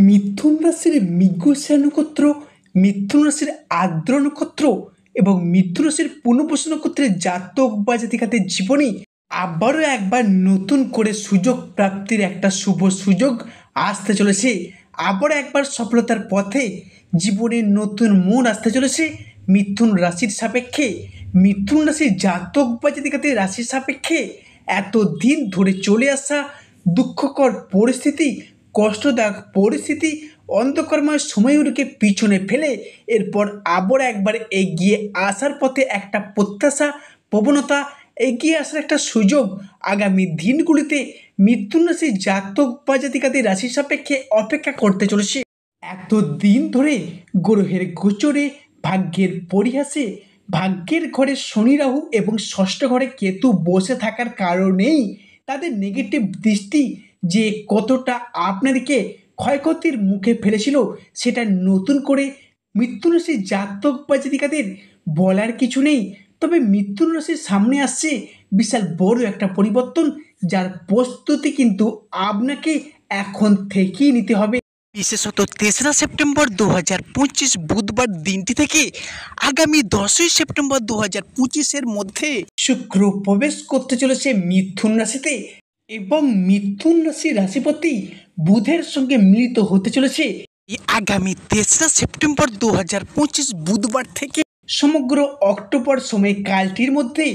মিথুন রাশির মৃগশিরা নক্ষত্র, মিথুন রাশির আর্দ্র নক্ষত্র এবং মিথুন রাশির পুনর্বসু নক্ষত্রের জাতক বা জাতিকাদের জীবনে আবারও একবার নতুন করে সুযোগ প্রাপ্তির একটা শুভ সুযোগ আসতে চলেছে। আবারও একবার সফলতার পথে জীবনের নতুন মোড় আসতে চলেছে মিথুন রাশির সাপেক্ষে। মিথুন রাশির জাতক বা জাতিকাদের রাশির সাপেক্ষে এতদিন ধরে চলে আসা দুঃখকর পরিস্থিতি, কষ্টদায়ক পরিস্থিতি, অন্ধকারময় সময়গুলোকে পিছনে ফেলে এরপর আবার একবার এগিয়ে আসার পথে একটা প্রত্যাশা, প্রবণতা, এগিয়ে আসার একটা সুযোগ আগামী দিনগুলিতে মিথুন রাশির জাতক বা জাতিকাদের রাশি সাপেক্ষে অপেক্ষা করতে চলেছে। এতদিন ধরে গ্রহের গোচরে, ভাগ্যের পরিহাসে, ভাগ্যের ঘরে শনি রাহু এবং ষষ্ঠ ঘরে কেতু বসে থাকার কারণেই তাদের নেগেটিভ দৃষ্টি যে কতটা আপনাদেরকে ক্ষয়ক্ষতির মুখে ফেলেছিল সেটা নতুন করে মিথুন রাশির জাতক বা জাতিকাদের বলার কিছু নেই। তবে মিথুন রাশির সামনে আসছে বিশাল বড় একটা পরিবর্তন, যার প্রস্তুতি কিন্তু আপনাকে এখন থেকেই নিতে হবে। বিশেষত 3রা সেপ্টেম্বর 2025 বুধবার দিনটি থেকে আগামী 10ই সেপ্টেম্বর 2025-এর মধ্যে শুক্র প্রবেশ করতে চলেছে মিথুন রাশিতে এবং মিথুন রাশির রাশিপতি বুধের সঙ্গে মিলিত হতে চলেছে এই আগামী 3রা সেপ্টেম্বর 2025 বুধবার থেকে সমগ্র অক্টোবর সময়কালটির মধ্যে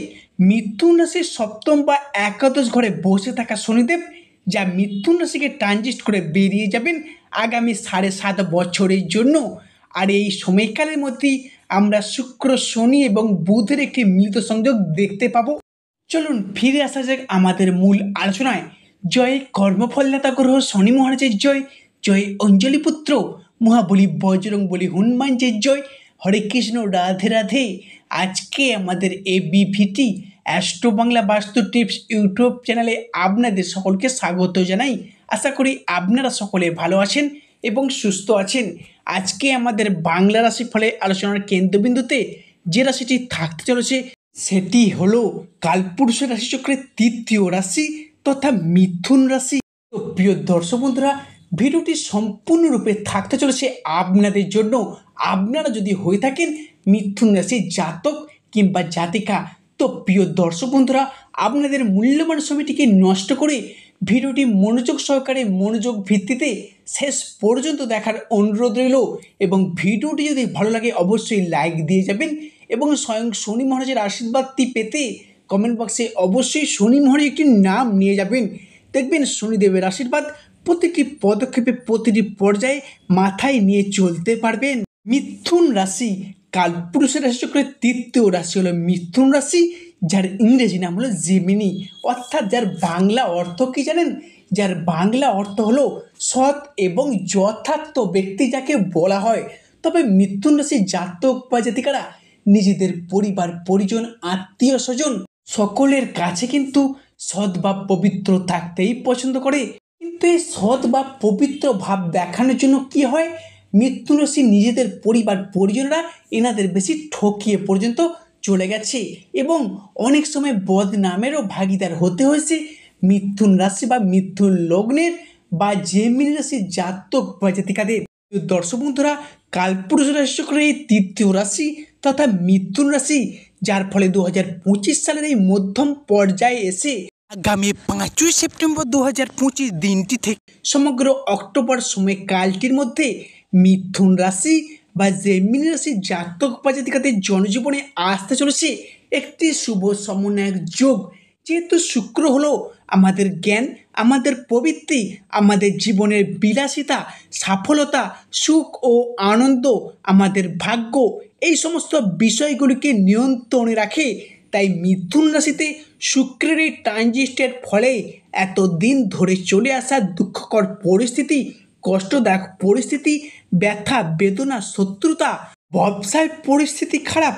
মিথুন রাশির সপ্তম বা একাদশ ঘরে বসে থাকা শনিদেব, যা মিথুন রাশিকে ট্রানজিট করে বেরিয়ে যাবেন আগামী 7.5 বছরের জন্য। আর এই সময়কালের মধ্যেই আমরা শুক্র, শনি এবং বুধের একটি মিলিত সংযোগ দেখতে পাবো। চলুন ফিরে আসা যাক আমাদের মূল আলোচনায়। জয় কর্মফলদাতা গ্রহ শনি মহারাজের জয়, জয় অঞ্জলিপুত্র মহাবলী বজরংবলী হনুমানজির জয়। হরে কৃষ্ণ, রাধে রাধে। আজকে আমাদের ABVT অ্যাস্ট্রো বাংলা বাস্তু টিপস ইউটিউব চ্যানেলে আপনাদের সকলকে স্বাগত জানাই। আশা করি আপনারা সকলে ভালো আছেন এবং সুস্থ আছেন। আজকে আমাদের বাংলা রাশি ফলে আলোচনার কেন্দ্রবিন্দুতে যে রাশিটি থাকতে চলেছে সেটি হলো কালপুরুষের রাশিচক্রের তৃতীয় রাশি তথা মিথুন রাশি। তো প্রিয় দর্শক বন্ধুরা, ভিডিওটি সম্পূর্ণরূপে থাকতে চলেছে আপনাদের জন্য। আপনারা যদি হয়ে থাকেন মিথুন রাশির জাতক কিংবা জাতিকা, তো প্রিয় দর্শক বন্ধুরা, আপনাদের মূল্যবান সময়টিকে নষ্ট করে ভিডিওটি মনোযোগ সহকারে, মনোযোগ ভিত্তিতে শেষ পর্যন্ত দেখার অনুরোধ রইল। এবং ভিডিওটি যদি ভালো লাগে অবশ্যই লাইক দিয়ে যাবেন এবং স্বয়ং শনি মহারাজের আশীর্বাদটি পেতে কমেন্ট বক্সে অবশ্যই শনি মহারাজ একটি নাম নিয়ে যাবেন। দেখবেন শনিদেবের আশীর্বাদ প্রতিটি পদক্ষেপে, প্রতিটি পর্যায়ে মাথায় নিয়ে চলতে পারবেন। মিথুন রাশি কালপুরুষের রাশিচক্রের তৃতীয় রাশি হলো মিথুন রাশি, যার ইংরেজি নাম হলো জেমিনি, অর্থাৎ যার বাংলা অর্থ কি জানেন? যার বাংলা অর্থ হলো সৎ এবং যথার্থ ব্যক্তি যাকে বলা হয়। তবে মিথুন রাশির জাতক বা জাতিকারা নিজেদের পরিবার, পরিজন, আত্মীয় স্বজন সকলের কাছে কিন্তু সৎ বা পবিত্র থাকতেই পছন্দ করে। কিন্তু এই সৎ বা পবিত্র ভাব দেখানোর জন্য কি হয়, মিথুন রাশি নিজেদের পরিবার পরিজনরা এনাদের বেশি ঠকিয়ে পর্যন্ত চলে গেছে এবং অনেক সময় বদনামেরও ভাগিদার হতে হয়েছে মিথুন রাশি বা মিথুন লগ্নের বা জেমিনি রাশির জাতক বা জাতিকাদের। দর্শক বন্ধুরা, কালপুরুষ রাশিচক্রের এই তৃতীয় রাশি তথা মিথুন রাশি, যার ফলে 2025 সালের এই মধ্যম পর্যায়ে এসে আগামী 5ই সেপ্টেম্বর 2025 দিনটি থেকে সমগ্র অক্টোবর সময়কালটির মধ্যে মিথুন রাশি বা জেমিনি রাশির জাতক বা জাতিকাদের জনজীবনে আসতে চলেছে একটি শুভ সমন্বয়ক যোগ। যেহেতু শুক্র হলো আমাদের জ্ঞান, আমাদের প্রবৃত্তি, আমাদের জীবনের বিলাসিতা, সফলতা, সুখ ও আনন্দ, আমাদের ভাগ্য, এই সমস্ত বিষয়গুলিকে নিয়ন্ত্রণে রাখে। তাই মিথুন রাশিতে শুক্রের এই ট্রানজিস্টের ফলে এতদিন ধরে চলে আসা দুঃখকর পরিস্থিতি, কষ্টদায়ক পরিস্থিতি, ব্যথা, বেদনা, শত্রুতা, ব্যবসায় পরিস্থিতি খারাপ,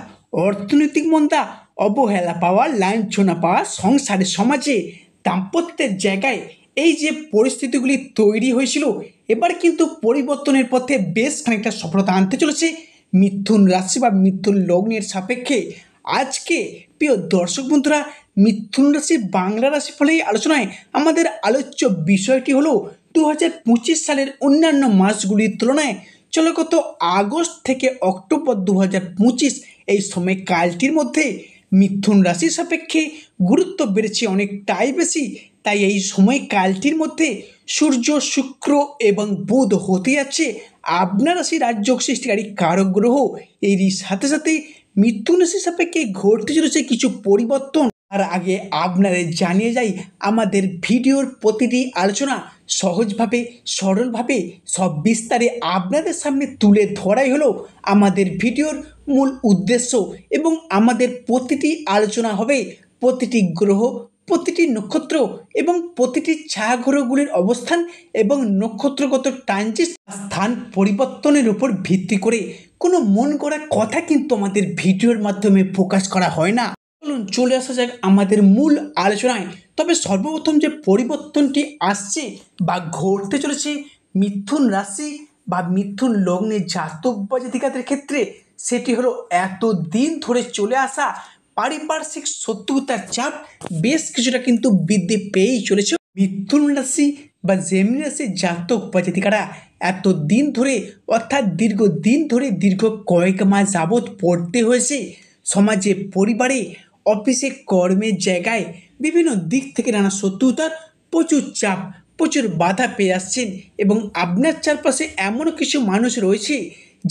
অর্থনৈতিক মন্দা, অবহেলা পাওয়া, লাঞ্ছনা পাওয়া, সংসারে, সমাজে, দাম্পত্যের জায়গায় এই যে পরিস্থিতিগুলি তৈরি হয়েছিল, এবার কিন্তু পরিবর্তনের পথে বেশ খানিকটা সফলতা আনতে চলেছে মিথুন রাশি বা মিথুন লগ্নের সাপেক্ষে। আজকে প্রিয় দর্শক বন্ধুরা, মিথুন রাশি বাংলা রাশি ফলে আলোচনায় আমাদের আলোচ্য বিষয়টি হলো সালের অন্যান্য মাসগুলির তুলনায় চলো গত আগস্ট থেকে অক্টোবর 2025 এই সময়কালটির মধ্যে মিথুন রাশির সাপেক্ষে গুরুত্ব বেড়েছে অনেকটাই বেশি। তাই এই সময়কালটির মধ্যে সূর্য, শুক্র এবং বুধ হতে যাচ্ছে আপনার রাশি রাজযোগ সৃষ্টিকারী কারক গ্রহ। এরই সাথে সাথে মিথুন রাশির সাপেক্ষে ঘটতে চলেছে কিছু পরিবর্তন। আর আগে আপনাদের জানিয়ে যাই, আমাদের ভিডিওর প্রতিটি আলোচনা সহজভাবে, সরলভাবে, সব বিস্তারে আপনাদের সামনে তুলে ধরাই হলো আমাদের ভিডিওর মূল উদ্দেশ্য। এবং আমাদের প্রতিটি আলোচনা হবে প্রতিটি গ্রহ, প্রতিটি নক্ষত্র এবং প্রতিটি ছায়াগ্রহগুলির অবস্থান এবং নক্ষত্রগত ট্রানজিট স্থান পরিবর্তনের উপর ভিত্তি করে। কোনো মন গড়া কথা কিন্তু আমাদের ভিডিওর মাধ্যমে প্রকাশ করা হয় না। চলুন চলে আসা যাক আমাদের মূল আলোচনায়। তবে সর্বপ্রথম যে পরিবর্তনটি আসছে বা ঘটতে চলেছে মিথুন রাশি বা মিথুন লগ্নের জাতক বা জাতিকাদের ক্ষেত্রে, সেটি হলো এতদিন ধরে চলে আসা পারিপার্শ্বিক শত্রুতার চাপ বেশ কিছুটা কিন্তু বৃদ্ধি পেয়েই চলেছে। মিথুন রাশি বা জেমিনি রাশির জাতক বা জাতিকারা এতদিন ধরে, অর্থাৎ দীর্ঘদিন ধরে, দীর্ঘ কয়েক মাস যাবৎ পড়তে হয়েছে সমাজে, পরিবারে, অফিসে, কর্মের জায়গায় বিভিন্ন দিক থেকে নানা শত্রুতার প্রচুর চাপ, প্রচুর বাধা পেয়ে আসছেন। এবং আপনার চারপাশে এমনও কিছু মানুষ রয়েছে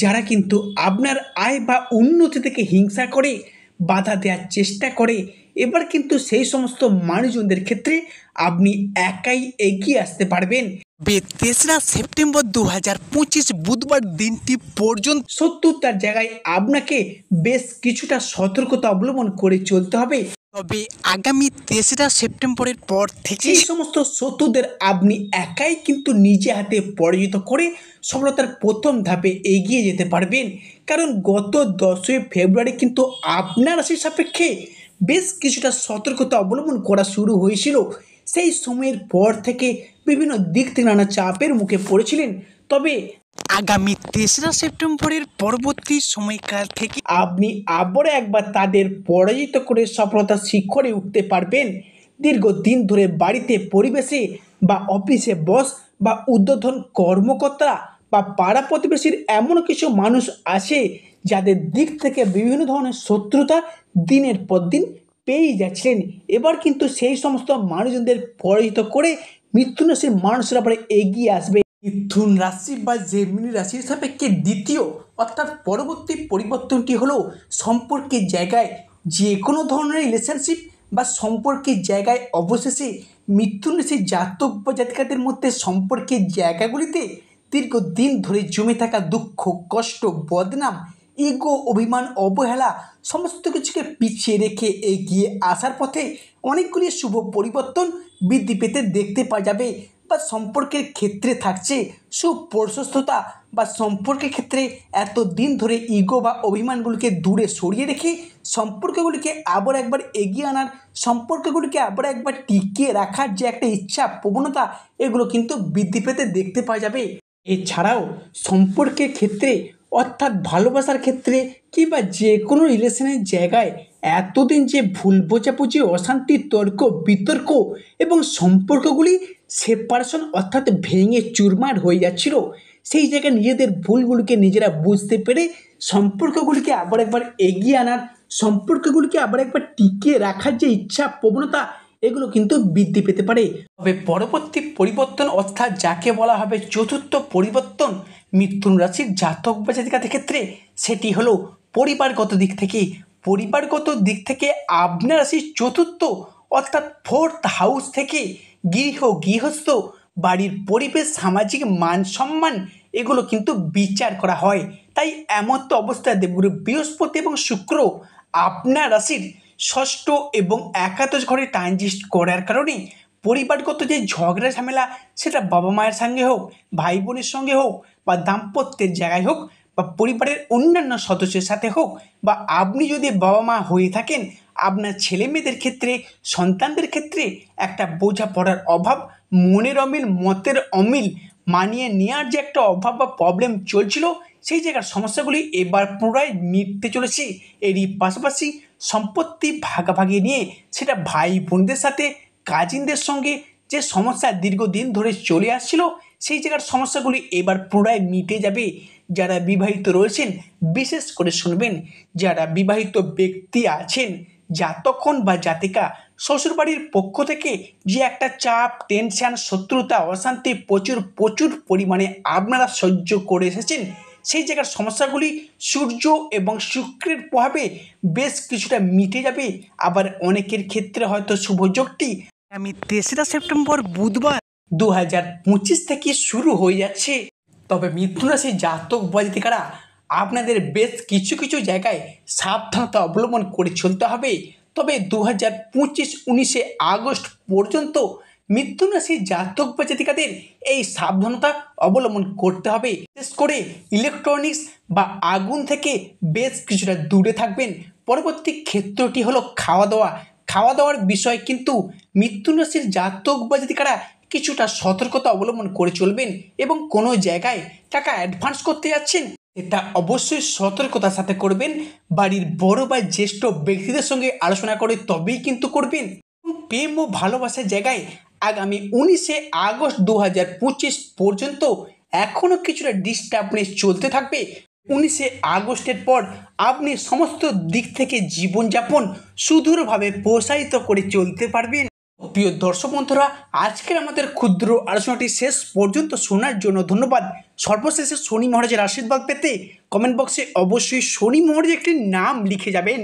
যারা কিন্তু আপনার আয় বা উন্নতি থেকে হিংসা করে, বাধা দেওয়ার চেষ্টা করে। এবার কিন্তু সেই সমস্ত মানুষজনদের ক্ষেত্রে আপনি একাই এগিয়ে আসতে পারবেন। 3রা সেপ্টেম্বর 2025 বুধবার দিনটি পর্যন্ত শত্রুতার জায়গায় আপনাকে বেশ কিছুটা সতর্কতা অবলম্বন করে চলতে হবে। তবে আগামী 3রা সেপ্টেম্বরের পর থেকে এই সমস্ত শত্রুদের আপনি একাই কিন্তু নিজে হাতে পরাজিত করে সফলতার প্রথম ধাপে এগিয়ে যেতে পারবেন। কারণ গত 10ই ফেব্রুয়ারি কিন্তু আপনার রাশির সাপেক্ষে বেশ কিছুটা সতর্কতা অবলম্বন করা শুরু হয়েছিল। সেই সময়ের পর থেকে বিভিন্ন দিক থেকে নানা চাপের মুখে পড়েছিলেন। তবে আগামী 3রা সেপ্টেম্বরের পরবর্তী সময়কাল থেকে আপনি আবারও একবার তাদের পরাজিত করে সফলতার শিখরে উঠতে পারবেন। দীর্ঘদিন ধরে বাড়িতে, পরিবেশে বা অফিসে বস বা ঊর্ধ্বতন কর্মকর্তা বা পাড়া প্রতিবেশীর এমন কিছু মানুষ আছে যাদের দিক থেকে বিভিন্ন ধরনের শত্রুতা দিনের পর দিন পেয়েই যাচ্ছিলেন। এবার কিন্তু সেই সমস্ত মানুষজনদের পরাজিত করে মিথুন রাশির মানুষরা পরে এগিয়ে আসবে। মিথুন রাশি বা জেমিনি রাশির সাপেক্ষে দ্বিতীয়, অর্থাৎ পরবর্তী পরিবর্তনটি হলো সম্পর্কের জায়গায় যে কোনো ধরনের রিলেশনশিপ বা সম্পর্কের জায়গায় অবশেষে মিথুন রাশির জাতক বা জাতিকাদের মধ্যে সম্পর্কের জায়গাগুলিতে দীর্ঘদিন ধরে জমে থাকা দুঃখ, কষ্ট, বদনাম, ইগো, অভিমান, অবহেলা সমস্ত কিছুকে পিছিয়ে রেখে এগিয়ে আসার পথে অনেকগুলি শুভ পরিবর্তন বৃদ্ধি পেতে দেখতে পাওয়া যাবে। বা সম্পর্কের ক্ষেত্রে থাকছে সুপ্রশস্ততা, বা সম্পর্কের ক্ষেত্রে এতদিন ধরে ইগো বা অভিমানগুলিকে দূরে সরিয়ে রেখে সম্পর্কগুলিকে আবার একবার এগিয়ে আনার, সম্পর্কগুলিকে আবার একবার টিকিয়ে রাখার যে একটা ইচ্ছা, প্রবণতা, এগুলো কিন্তু বৃদ্ধি পেতে দেখতে পাওয়া যাবে। এছাড়াও সম্পর্কের ক্ষেত্রে, অর্থাৎ ভালোবাসার ক্ষেত্রে কিংবা যে কোনো রিলেশনের জায়গায় এতদিন যে ভুল বোঝাবুঝি, অশান্তি, তর্ক বিতর্ক এবং সম্পর্কগুলি সেপারেশন অর্থাৎ ভেঙে চুরমার হয়ে যাচ্ছিল, সেই জায়গায় নিজেদের ভুলগুলিকে নিজেরা বুঝতে পেরে সম্পর্কগুলিকে আবার একবার এগিয়ে আনার, সম্পর্কগুলিকে আবার একবার টিকিয়ে রাখার যে ইচ্ছা, প্রবণতা, এগুলো কিন্তু বৃদ্ধি পেতে পারে। তবে পরবর্তী পরিবর্তন, অর্থাৎ যাকে বলা হবে চতুর্থ পরিবর্তন মিথুন রাশির জাতক বা জাতিকাদের ক্ষেত্রে, সেটি হলো পরিবারগত দিক থেকে। পরিবারগত দিক থেকে আপনার রাশির চতুর্থ, অর্থাৎ 4th হাউস থেকে গৃহস্থ, বাড়ির পরিবেশ, সামাজিক মান সম্মান, এগুলো কিন্তু বিচার করা হয়। তাই এমন তো অবস্থায় দেবগুরু বৃহস্পতি এবং শুক্র আপনার রাশির ষষ্ঠ এবং একাদশ ঘরে ট্রানজিট করার কারণে পরিবারগত যে ঝগড়া ঝামেলা, সেটা বাবা মায়ের সঙ্গে হোক, ভাই বোনের সঙ্গে হোক, বা দাম্পত্যের জায়গায় হোক, বা পরিবারের অন্যান্য সদস্যের সাথে হোক, বা আপনি যদি বাবা মা হয়ে থাকেন, আপনার ছেলে মেয়েদের ক্ষেত্রে, সন্তানদের ক্ষেত্রে একটা বোঝাপড়ার অভাব, মনের অমিল, মতের অমিল, মানিয়ে নেওয়ার যে একটা অভাব বা প্রবলেম চলছিল, সেই জায়গার সমস্যাগুলি এবার পুনরায় মিটতে চলেছে। এরই পাশাপাশি সম্পত্তি ভাগাভাগি নিয়ে, সেটা ভাই বোনদের সাথে, কাজিনদের সঙ্গে, যে সমস্যা দীর্ঘদিন ধরে চলে আসছিল সেই জায়গার সমস্যাগুলি এবার পুরাই মিটে যাবে। যারা বিবাহিত রয়েছেন বিশেষ করে শুনবেন, যারা বিবাহিত ব্যক্তি আছেন, জাতকগণ বা জাতিকা শ্বশুরবাড়ির পক্ষ থেকে যে একটা চাপ, টেনশন, শত্রুতা, অশান্তি প্রচুর প্রচুর পরিমাণে আপনারা সহ্য করে এসেছেন, সেই জায়গার সমস্যাগুলি সূর্য এবং শুক্রের প্রভাবে বেশ কিছুটা মিটে যাবে। আবার অনেকের ক্ষেত্রে হয়তো শুভযোগটি আগামী 3রা সেপ্টেম্বর বুধবার 2025 থেকে শুরু হয়ে যাচ্ছে। তবে মিথুন রাশির জাতক বা জাতিকারা আপনাদের বেশ কিছু কিছু জায়গায় সাবধানতা অবলম্বন করে চলতে হবে। তবে 19 আগস্ট পর্যন্ত মিথুন রাশির জাতক বা জাতিকাদের এই সাবধানতা অবলম্বন করতে হবে। বিশেষ করে ইলেকট্রনিক্স বা আগুন থেকে বেশ কিছুটা দূরে থাকবেন। পরবর্তী ক্ষেত্রটি হলো খাওয়া দাওয়ার বিষয় কিন্তু মিথুন রাশির জাতক বা জাতিকারা কিছুটা সতর্কতা অবলম্বন করে চলবেন। এবং কোনো জায়গায় টাকা অ্যাডভান্স করতে যাচ্ছেন, এটা অবশ্যই সতর্কতার সাথে করবেন। বাড়ির বড় বা জ্যেষ্ঠ ব্যক্তিদের সঙ্গে আলোচনা করে তবেই কিন্তু করবেন। প্রেম ও ভালোবাসার জায়গায় আগামী 19 আগস্ট 2025 পর্যন্ত এখনও কিছুটা ডিস্টার্বনেস চলতে থাকবে। 19 আগস্টের পর আপনি সমস্ত দিক থেকে জীবনযাপন সুদূরভাবে প্রসারিত করে চলতে পারবেন। প্রিয় দর্শক বন্ধুরা, আজকের আমাদের ক্ষুদ্র আলোচনাটি শেষ পর্যন্ত শোনার জন্য ধন্যবাদ। সর্বশেষে শনি মহারাজের আশীর্বাদ পেতে কমেন্ট বক্সে অবশ্যই শনি মহারাজের একটি নাম লিখে যাবেন।